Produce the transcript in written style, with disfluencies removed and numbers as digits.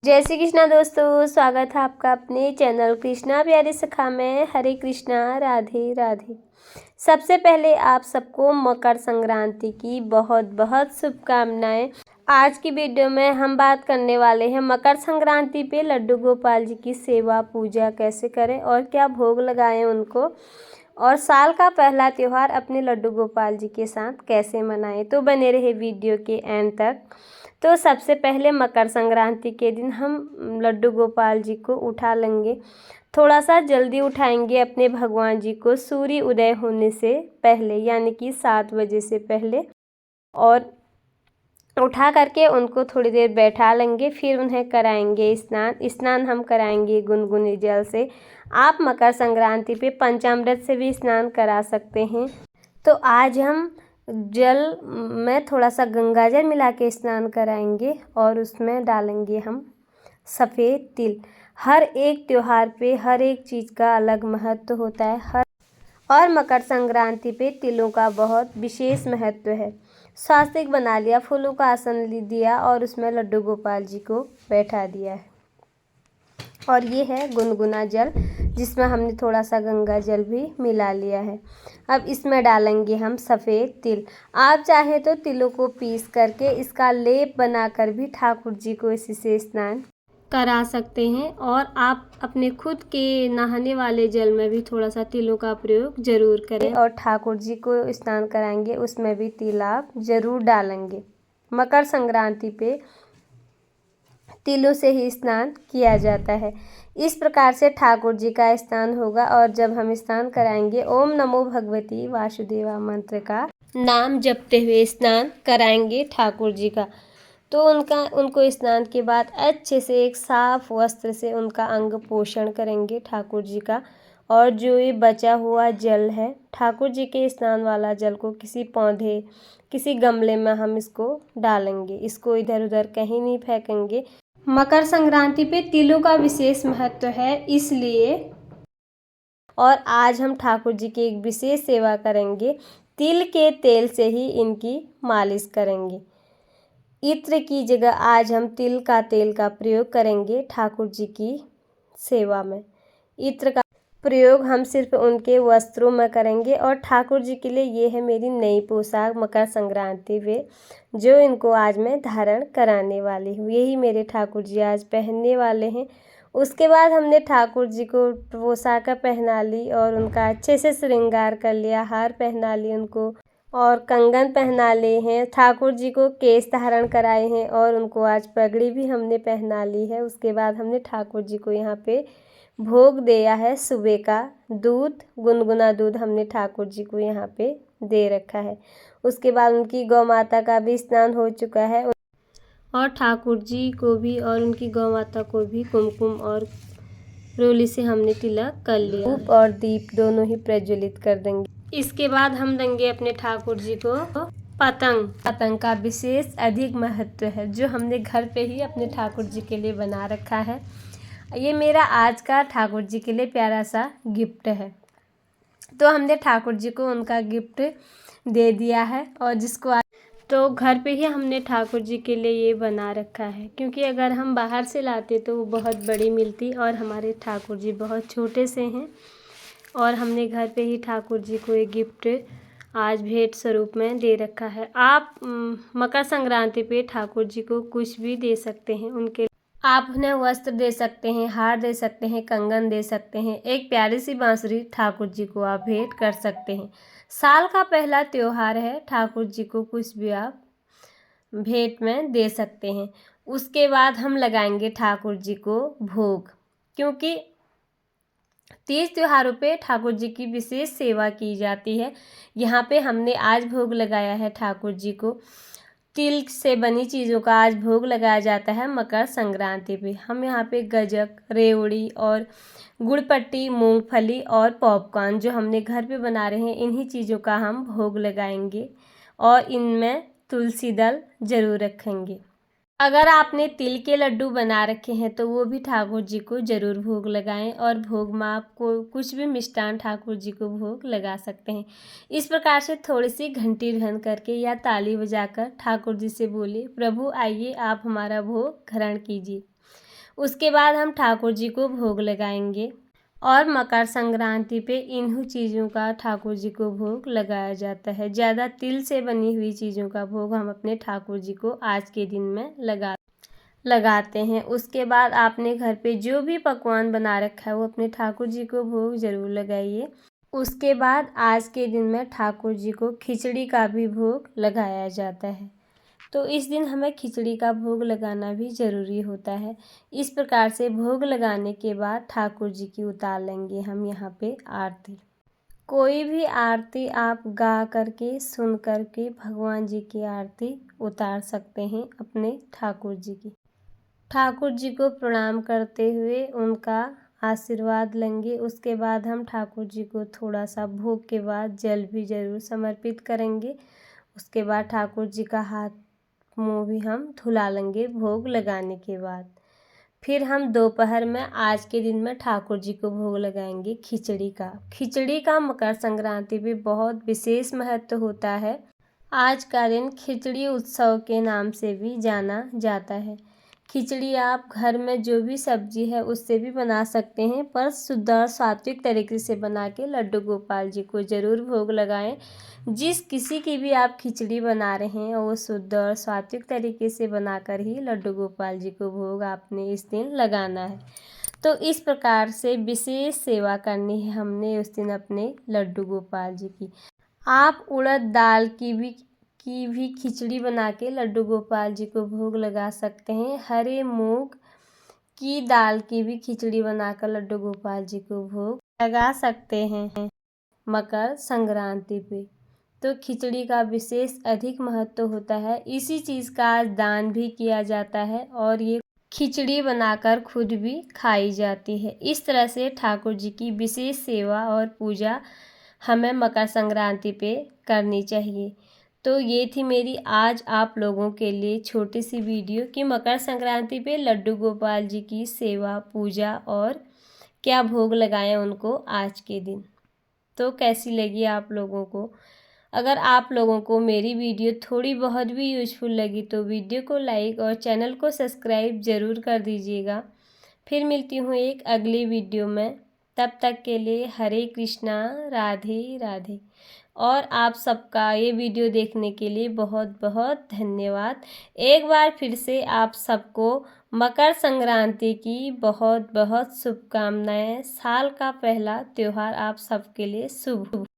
जय श्री कृष्णा दोस्तों, स्वागत है आपका अपने चैनल कृष्णा प्यारी सखा में। हरे कृष्णा, राधे राधे। सबसे पहले आप सबको मकर संक्रांति की बहुत बहुत शुभकामनाएं। आज की वीडियो में हम बात करने वाले हैं मकर संक्रांति पे लड्डू गोपाल जी की सेवा पूजा कैसे करें और क्या भोग लगाएं उनको, और साल का पहला त्यौहार अपने लड्डू गोपाल जी के साथ कैसे मनाएं। तो बने रहे वीडियो के एंड तक। तो सबसे पहले मकर संक्रांति के दिन हम लड्डू गोपाल जी को उठा लेंगे। थोड़ा सा जल्दी उठाएंगे अपने भगवान जी को सूर्य उदय होने से पहले, यानी कि 7 बजे से पहले, और उठा करके उनको थोड़ी देर बैठा लेंगे। फिर उन्हें कराएंगे स्नान हम कराएंगे गुनगुने जल से। आप मकर संक्रांति पे पंचामृत से भी स्नान करा सकते हैं। तो आज हम जल में थोड़ा सा गंगा जल मिला के स्नान कराएंगे और उसमें डालेंगे हम सफ़ेद तिल। हर एक त्यौहार पे हर एक चीज़ का अलग महत्व होता है, और मकर संक्रांति पे तिलों का बहुत विशेष महत्व है। स्वास्तिक बना लिया, फूलों का आसन दिया और उसमें लड्डू गोपाल जी को बैठा दिया है। और ये है गुनगुना जल, जिसमें हमने थोड़ा सा गंगा जल भी मिला लिया है। अब इसमें डालेंगे हम सफ़ेद तिल। आप चाहे तो तिलों को पीस करके इसका लेप बनाकर भी ठाकुर जी को इसी से स्नान करा सकते हैं, और आप अपने खुद के नहाने वाले जल में भी थोड़ा सा तिलों का प्रयोग जरूर करें। और ठाकुर जी को स्नान कराएंगे उसमें भी तिल आप जरूर डालेंगे। मकर संक्रांति पे तिलों से ही स्नान किया जाता है। इस प्रकार से ठाकुर जी का स्नान होगा, और जब हम स्नान कराएंगे ओम नमो भगवती वासुदेवा मंत्र का नाम जपते हुए स्नान कराएंगे ठाकुर जी का। तो उनको स्नान के बाद अच्छे से एक साफ वस्त्र से उनका अंग पोषण करेंगे ठाकुर जी का। और जो ये बचा हुआ जल है ठाकुर जी के स्नान वाला जल को किसी पौधे, किसी गमले में हम इसको डालेंगे। इसको इधर उधर कहीं नहीं फेंकेंगे। मकर संक्रांति पे तिलों का विशेष महत्व है इसलिए, और आज हम ठाकुर जी की एक विशेष सेवा करेंगे। तिल के तेल से ही इनकी मालिश करेंगे। इत्र की जगह आज हम तिल का तेल का प्रयोग करेंगे ठाकुर जी की सेवा में। इत्र का प्रयोग हम सिर्फ उनके वस्त्रों में करेंगे, और ठाकुर जी के लिए ये है मेरी नई पोशाक मकर संक्रांति पे, जो इनको आज मैं धारण कराने वाली हूँ। यही मेरे ठाकुर जी आज पहनने वाले हैं। उसके बाद हमने ठाकुर जी को पोशाक पहना ली और उनका अच्छे से श्रृंगार कर लिया, हार पहना ली उनको और कंगन पहना ले हैं। ठाकुर जी को केश धारण कराए हैं और उनको आज पगड़ी भी हमने पहना ली है। उसके बाद हमने ठाकुर जी को यहाँ पे भोग दिया है सुबह का दूध, गुनगुना दूध हमने ठाकुर जी को यहाँ पे दे रखा है। उसके बाद उनकी गौ माता का भी स्नान हो चुका है, और ठाकुर जी को भी और उनकी गौ माता को भी कुमकुम और रोली से हमने तिलक कर लिया। धूप और दीप दोनों ही प्रज्वलित कर देंगे। इसके बाद हम देंगे अपने ठाकुर जी को पतंग का विशेष अधिक महत्व है, जो हमने घर पे ही अपने ठाकुर जी के लिए बना रखा है। ये मेरा आज का ठाकुर जी के लिए प्यारा सा गिफ्ट है। तो हमने ठाकुर जी को उनका गिफ्ट दे दिया है, और जिसको तो घर पे ही हमने ठाकुर जी के लिए ये बना रखा है, क्योंकि अगर हम बाहर से लाते तो वो बहुत बड़ी मिलती, और हमारे ठाकुर जी बहुत छोटे से हैं। और हमने घर पे ही ठाकुर जी को एक गिफ्ट आज भेंट स्वरूप में दे रखा है। आप मकर संक्रांति पे ठाकुर जी को कुछ भी दे सकते हैं। उनके आप उन्हें वस्त्र दे सकते हैं, हार दे सकते हैं, कंगन दे सकते हैं, एक प्यारी सी बांसुरी ठाकुर जी को आप भेंट कर सकते हैं। साल का पहला त्यौहार है, ठाकुर जी को कुछ भी आप भेंट में दे सकते हैं। उसके बाद हम लगाएंगे ठाकुर जी को भोग, क्योंकि तीज त्योहारों पे ठाकुर जी की विशेष सेवा की जाती है। यहाँ पे हमने आज भोग लगाया है ठाकुर जी को। तिल से बनी चीज़ों का आज भोग लगाया जाता है मकर संक्रांति पे। हम यहाँ पे गजक, रेवड़ी और गुड़पट्टी, मूंगफली और पॉपकॉर्न जो हमने घर पे बना रहे हैं, इन्हीं चीज़ों का हम भोग लगाएंगे, और इनमें तुलसी दल जरूर रखेंगे। अगर आपने तिल के लड्डू बना रखे हैं तो वो भी ठाकुर जी को जरूर भोग लगाएं, और भोग में आपको कुछ भी मिष्टान ठाकुर जी को भोग लगा सकते हैं। इस प्रकार से थोड़ी सी घंटी ध्वनि करके या ताली बजाकर ठाकुर जी से बोले, प्रभु आइए आप हमारा भोग ग्रहण कीजिए। उसके बाद हम ठाकुर जी को भोग लगाएंगे और मकर संक्रांति पे इन्हीं चीज़ों का ठाकुर जी को भोग लगाया जाता है। ज़्यादा तिल से बनी हुई चीज़ों का भोग हम अपने ठाकुर जी को आज के दिन में लगाते हैं। उसके बाद आपने घर पे जो भी पकवान बना रखा है वो अपने ठाकुर जी को भोग ज़रूर लगाइए। उसके बाद आज के दिन में ठाकुर जी को खिचड़ी का भी भोग लगाया जाता है। तो इस दिन हमें खिचड़ी का भोग लगाना भी ज़रूरी होता है। इस प्रकार से भोग लगाने के बाद ठाकुर जी की उतार लेंगे हम यहाँ पे आरती। कोई भी आरती आप गा करके सुन करके भगवान जी की आरती उतार सकते हैं अपने ठाकुर जी की। ठाकुर जी को प्रणाम करते हुए उनका आशीर्वाद लेंगे। उसके बाद हम ठाकुर जी को थोड़ा सा भोग के बाद जल भी ज़रूर समर्पित करेंगे। उसके बाद ठाकुर जी का हाथ मुँह भी हम धुला लेंगे भोग लगाने के बाद। फिर हम दोपहर में आज के दिन में ठाकुर जी को भोग लगाएंगे खिचड़ी का। खिचड़ी का मकर संक्रांति पे बहुत विशेष महत्व होता है। आज का दिन खिचड़ी उत्सव के नाम से भी जाना जाता है। खिचड़ी आप घर में जो भी सब्जी है उससे भी बना सकते हैं, पर शुद्ध और सात्विक तरीके से बना के लड्डू गोपाल जी को ज़रूर भोग लगाएं। जिस किसी की भी आप खिचड़ी बना रहे हैं वो शुद्ध और सात्विक तरीके से बनाकर ही लड्डू गोपाल जी को भोग आपने इस दिन लगाना है। तो इस प्रकार से विशेष सेवा करनी है हमने उस दिन अपने लड्डू गोपाल जी की। आप उड़द दाल की भी खिचड़ी बना के लड्डू गोपाल जी को भोग लगा सकते हैं। हरे मूंग की दाल की भी खिचड़ी बनाकर लड्डू गोपाल जी को भोग लगा सकते हैं मकर संक्रांति पे। तो खिचड़ी का विशेष अधिक महत्व होता है। इसी चीज़ का दान भी किया जाता है और ये खिचड़ी बनाकर खुद भी खाई जाती है। इस तरह से ठाकुर जी की विशेष सेवा और पूजा हमें मकर संक्रांति पे करनी चाहिए। तो ये थी मेरी आज आप लोगों के लिए छोटी सी वीडियो कि मकर संक्रांति पे लड्डू गोपाल जी की सेवा पूजा और क्या भोग लगाएं उनको आज के दिन। तो कैसी लगी आप लोगों को? अगर आप लोगों को मेरी वीडियो थोड़ी बहुत भी यूजफुल लगी तो वीडियो को लाइक और चैनल को सब्सक्राइब ज़रूर कर दीजिएगा। फिर मिलती हूँ एक अगली वीडियो में। तब तक के लिए हरे कृष्णा, राधे राधे। और आप सबका ये वीडियो देखने के लिए बहुत बहुत धन्यवाद। एक बार फिर से आप सबको मकर संक्रांति की बहुत बहुत शुभकामनाएं। साल का पहला त्यौहार आप सबके लिए शुभ हो।